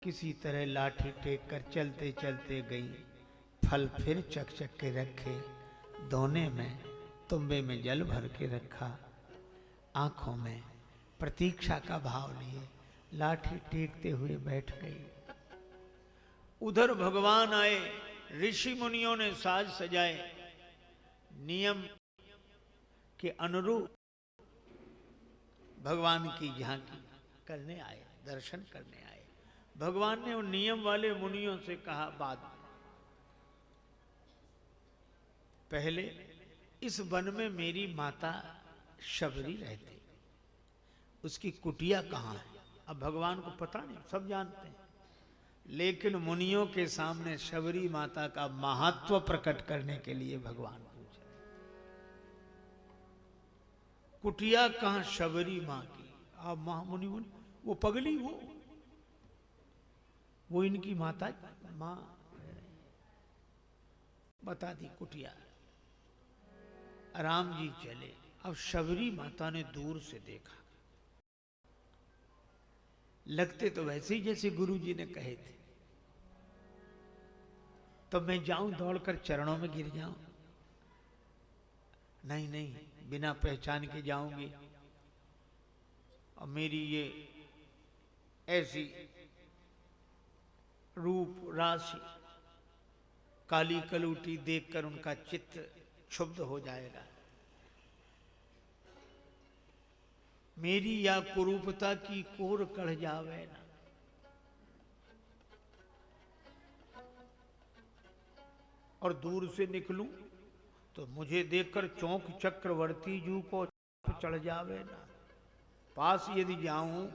किसी तरह लाठी टेक कर चलते चलते गई। फल फिर चक चक के रखे, दोने में तुम्बे में जल भर के रखा। आंखों में प्रतीक्षा का भाव लिए लाठी टेकते हुए बैठ गई। उधर भगवान आए, ऋषि मुनियों ने साज सजाए, नियम के अनुरूप भगवान की झांकी करने आए, दर्शन करने आए। भगवान ने उन नियम वाले मुनियों से कहा, बाद में, पहले इस वन में मेरी माता शबरी रहती, उसकी कुटिया कहाँ है? अब भगवान को पता नहीं, सब जानते हैं, लेकिन मुनियों के सामने शबरी माता का महत्व प्रकट करने के लिए भगवान पूछे, कुटिया कहाँ शबरी माँ की? अब मुनि वो पगली, वो इनकी माता माँ बता दी कुटिया। राम जी चले। अब शबरी माता ने दूर से देखा, लगते तो वैसे ही जैसे गुरु जी ने कहे थे। तो मैं जाऊं दौड़कर चरणों में गिर जाऊं? नहीं नहीं, बिना पहचान के जाऊंगी। और मेरी ये ऐसी रूप राशि काली कलूटी देखकर उनका चित्त क्षुब्ध हो जाएगा। मेरी या कुरूपता की कोर कढ़ जावे ना। और दूर से निकलूं तो मुझे देखकर चौंक चक्रवर्ती जू को चढ़ जावे ना। पास यदि जाऊं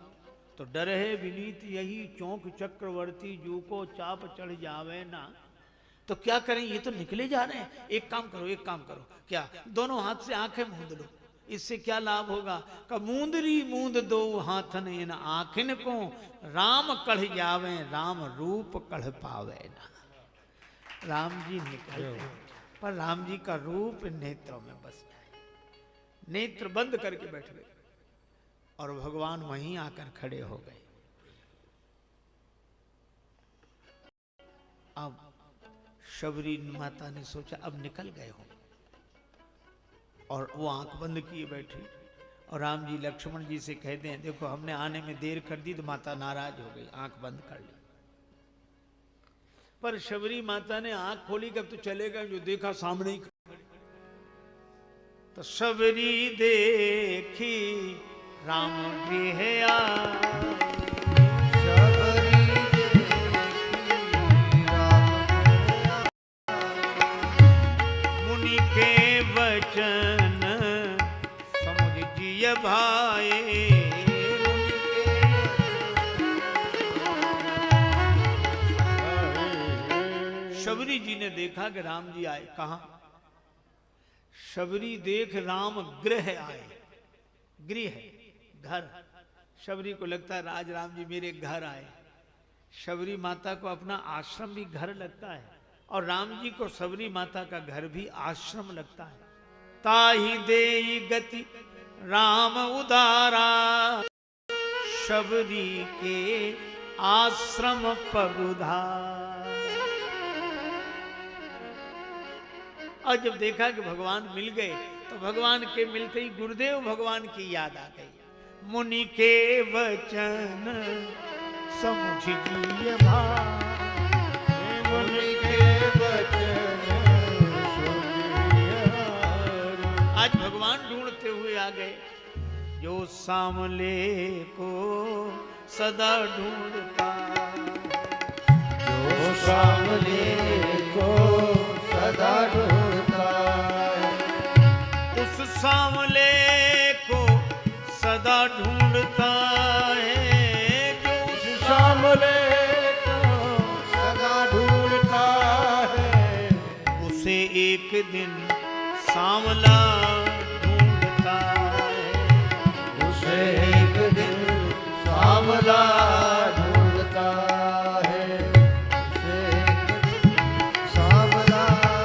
तो डर है विनीत यही, चौंक चक्रवर्ती जू को चाप चढ़ जावे ना। तो क्या करें, ये तो निकले जा रहे हैं। एक काम करो, क्या दोनों हाथ से आंखें मूंद लो, इससे क्या लाभ होगा? का मूंदरी मूंद दो हाथन इन आंखिन को, राम कढ़ जावे राम रूप कढ़ पावे ना। राम जी निकलते हैं, पर राम जी का रूप नेत्रों में बस जाए। नेत्र बंद करके बैठ गए और भगवान वहीं आकर खड़े हो गए। अब शबरी माता ने सोचा अब निकल गए हो, और वो आंख बंद किए बैठी। और राम जी लक्ष्मण जी से कहते हैं, देखो हमने आने में देर कर दी तो माता नाराज हो गई, आंख बंद कर ली। पर शबरी माता ने आंख खोली, कब तो चले गए, जो देखा सामने ही। तो शबरी देखी राम गृह आए, वचन समुझ जिय भाए। शबरी जी ने देखा कि राम जी आए। कहां? शबरी देख राम गृह आए। गृह घर, शबरी को लगता है राज राम जी मेरे घर आए। शबरी माता को अपना आश्रम भी घर लगता है, और राम जी को शबरी माता का घर भी आश्रम लगता है। ताहि देई गति राम उदारा, शबरी के आश्रम पगुधार। और जब देखा कि भगवान मिल गए, तो भगवान के मिलते ही गुरुदेव भगवान की याद आ गई। मुनि के वचन समुझ जिय भाए, मुनि के वचन आज भगवान ढूंढते हुए आ गए। जो सामले को सदा ढूंढता, जो सामले को सदा ढूंढता, उस सामले को सदा ढूंढता है। जो उस सामले को सदा ढूंढता है, उसे एक दिन सामला ढूंढता है। उसे एक दिन सामला ढूंढता है, उसे एक दिन सामला ढूंढता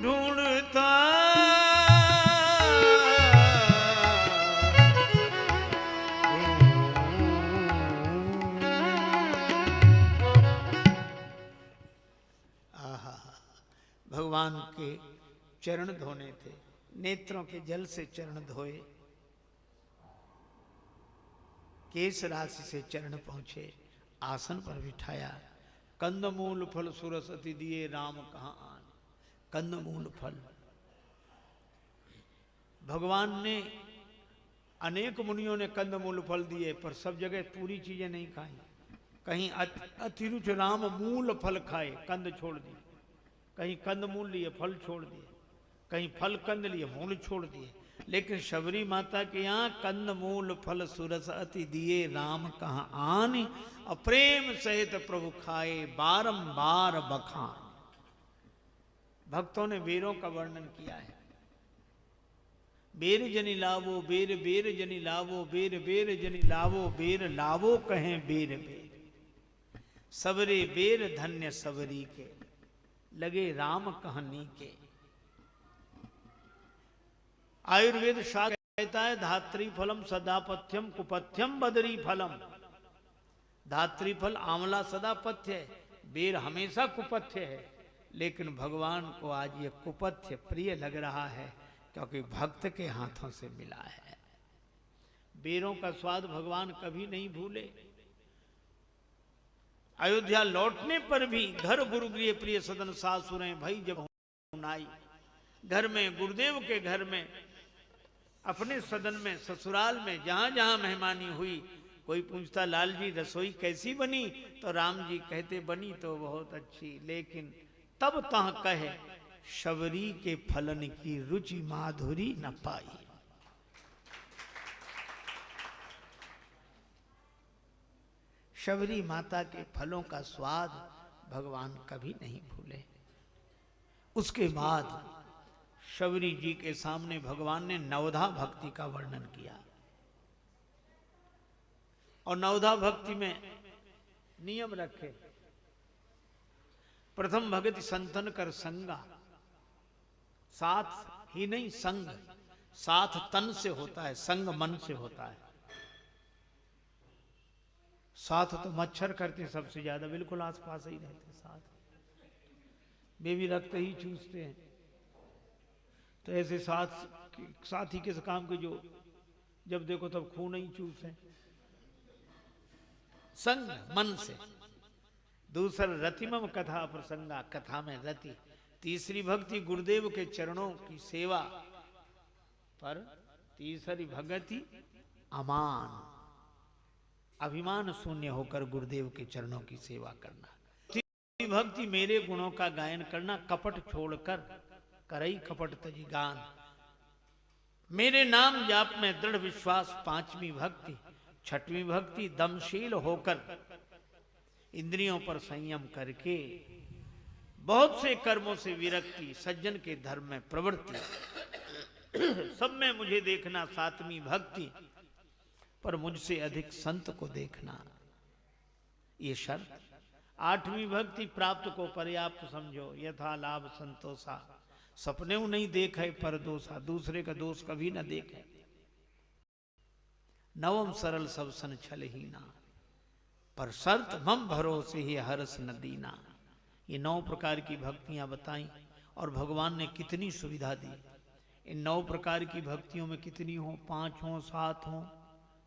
ढूंढता के चरण धोने थे, नेत्रों के जल से चरण धोए, केश राशि से चरण पहुंचे, आसन पर बिठाया। कंदमूल फल सुरस अति दिए राम कहाँ आन। कंदमूल फल भगवान ने, अनेक मुनियों ने कंदमूल फल दिए, पर सब जगह पूरी चीजें नहीं खाई। कहीं अतिरुच राम मूल फल खाए, कंद छोड़ दिए, कहीं कंद मूल लिए फल छोड़ दिए, कहीं फल कंद लिए मूल छोड़ दिए। लेकिन शबरी माता के यहाँ कंद मूल फल सुरस अति दिए राम कहाँ आन, अप्रेम सहित प्रभु खाए बारंबार बखान। भक्तों ने बेरों का वर्णन किया है। बेर जनि लावो बेर बेर जनि लावो बेर बेर जनि लावो बेर लावो कहें बेर बेर, सबरे बेर धन्य सबरी के, लगे राम कहानी के। आयुर्वेद शास्त्र कहता है धात्री फलम सदापथ्यम कुपथ्यम बदरी फलम। धात्री फल आंवला सदा पथ्य है, बेर हमेशा कुपथ्य है, लेकिन भगवान को आज ये कुपथ्य प्रिय लग रहा है क्योंकि भक्त के हाथों से मिला है। बेरों का स्वाद भगवान कभी नहीं भूले। अयोध्या लौटने पर भी घर गुरुगृह प्रिय सदन सासुरें भई जब नाई। घर में, गुरुदेव के घर में, अपने सदन में, ससुराल में, जहां जहां मेहमानी हुई, कोई पूछता लाल जी रसोई कैसी बनी, तो राम जी कहते बनी तो बहुत अच्छी, लेकिन तब तह कहे शबरी के फलन की रुचि माधुरी न पाई। शबरी माता के फलों का स्वाद भगवान कभी नहीं भूले। उसके बाद शबरी जी के सामने भगवान ने नवधा भक्ति का वर्णन किया। और नवधा भक्ति में नियम रखे। प्रथम भगति संतन कर संगा, साथ ही नहीं संग, साथ तन से होता है, संग मन से होता है। साथ तो मच्छर करते सबसे ज्यादा, बिल्कुल आसपास ही रहते साथ, वे भी रक्त ही चूसते हैं। तो ऐसे साथी किस काम के जो जब देखो तब खून ही चूसे। संग मन से। दूसरा रतिमम कथा प्रसंगा, कथा में रति। तीसरी भक्ति गुरुदेव के चरणों की सेवा पर। तीसरी भक्ति अमान, अभिमान शून्य होकर गुरुदेव के चरणों की सेवा करना। तीसरी भक्ति मेरे गुणों का गायन करना, कपट छोड़कर करई कपट तजी गान। मेरे नाम जाप में दृढ़ विश्वास। पांचवी भक्ति। छठवीं भक्ति दमशील होकर, इंद्रियों पर संयम करके, बहुत से कर्मों से विरक्ति, सज्जन के धर्म में प्रवृत्ति, सब में मुझे देखना। सातवीं भक्ति पर मुझसे अधिक संत को देखना, ये शर्त। आठवीं भक्ति प्राप्त को पर्याप्त समझो, यथा लाभ संतोषा। सपने नहीं देखे पर दोषा, दूसरे का दोष कभी न देखे। नवम सरल सब सन छल ही ना, पर शर्त मम भरोसे ही हरस न दीना। ये 9 प्रकार की भक्तियां बताई और भगवान ने कितनी सुविधा दी। इन 9 प्रकार की भक्तियों में कितनी हो, 5 हो, 7 हो,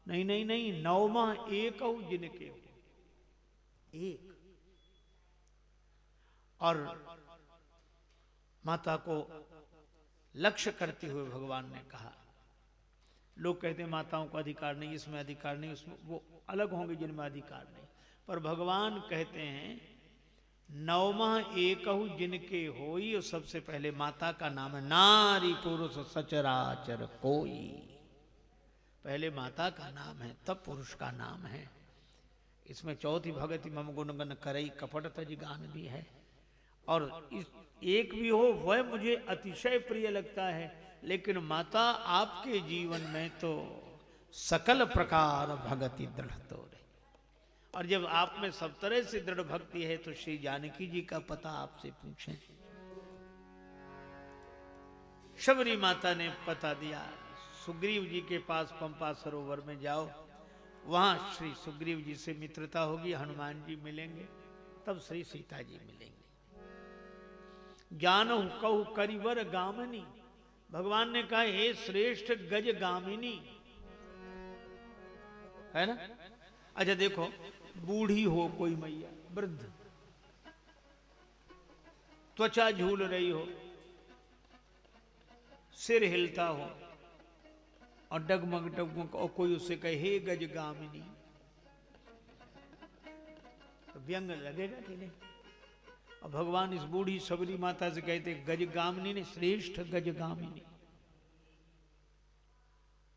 नहीं नहीं नहीं, 9वां एक हो जिनके हो, एक। और माता को लक्ष्य करते हुए भगवान ने कहा, लोग कहते हैं माताओं को अधिकार नहीं, इसमें अधिकार नहीं, उसमें वो अलग होंगे जिनमें अधिकार नहीं, पर भगवान कहते हैं 9वां एकहु जिनके होई। और सबसे पहले माता का नाम है, नारी पुरुष सचराचर कोई। पहले माता का नाम है, तब पुरुष का नाम है। इसमें चौथी भगति मम गुणगन करई कपट तज गान भी है। और इस एक भी हो वह मुझे अतिशय प्रिय लगता है, लेकिन माता आपके जीवन में तो सकल प्रकार भगति दृढ़ तोरे। और जब आप में सब तरह से दृढ़ भक्ति है तो श्री जानकी जी का पता आपसे पूछें। शबरी माता ने पता दिया, सुग्रीव जी के पास पंपा सरोवर में जाओ, वहां श्री सुग्रीव जी से मित्रता होगी, हनुमान जी मिलेंगे, तब श्री सीता जी मिलेंगे। जानहु कहु करिवर गामिनी। भगवान ने कहा हे श्रेष्ठ गज गामिनी, है ना। अच्छा देखो, बूढ़ी हो कोई मैया, वृद्ध, त्वचा झूल रही हो, सिर हिलता हो और डगमग डगमग, और कोई उससे कहे हे गज गामिनी, तो व्यंग लगेगा कि नहीं। और भगवान इस बूढ़ी सबरी माता से कहते गज गामिनी ने, श्रेष्ठ गज गामिनी।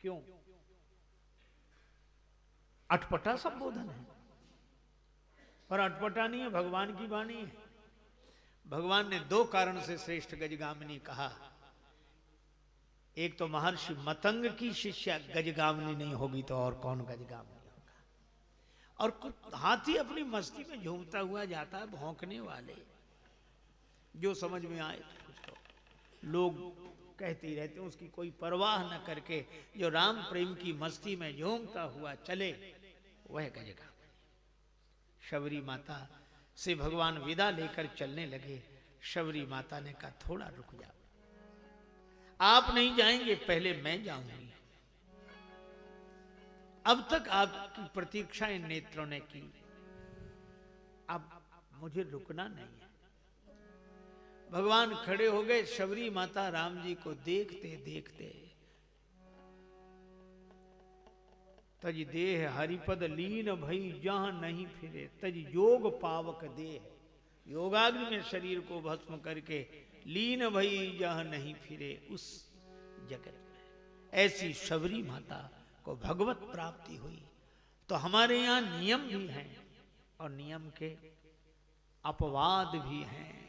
क्यों? अटपटा संबोधन है, पर अटपटा नहीं है, भगवान की वाणी है। भगवान ने दो कारण से श्रेष्ठ गजगामिनी कहा। एक तो महर्षि मतंग की शिष्या गजगामिनी नहीं होगी तो और कौन गजगामिनी होगा। और कुछ हाथी अपनी मस्ती में झूमता हुआ जाता है, भौंकने वाले, जो समझ में आए उसको लोग कहते ही रहते हैं, उसकी कोई परवाह न करके जो राम प्रेम की मस्ती में झूमता हुआ चले, वह गजगामिनी। शबरी माता से भगवान विदा लेकर चलने लगे। शबरी माता ने कहा थोड़ा रुक जाओ, आप नहीं जाएंगे, पहले मैं जाऊंगी। अब तक आपकी प्रतीक्षा इन नेत्रों ने की, अब मुझे रुकना नहीं है। भगवान खड़े हो गए। शबरी माता राम जी को देखते देखते तज देह हरिपद लीन भई जहां नहीं फिरे, तज योग पावक देह, योगाग्नि में शरीर को भस्म करके लीन भई जहां नहीं फिरे, उस जगत में ऐसी शबरी माता को भगवत प्राप्ति हुई। तो हमारे यहाँ नियम भी हैं और नियम के अपवाद भी हैं।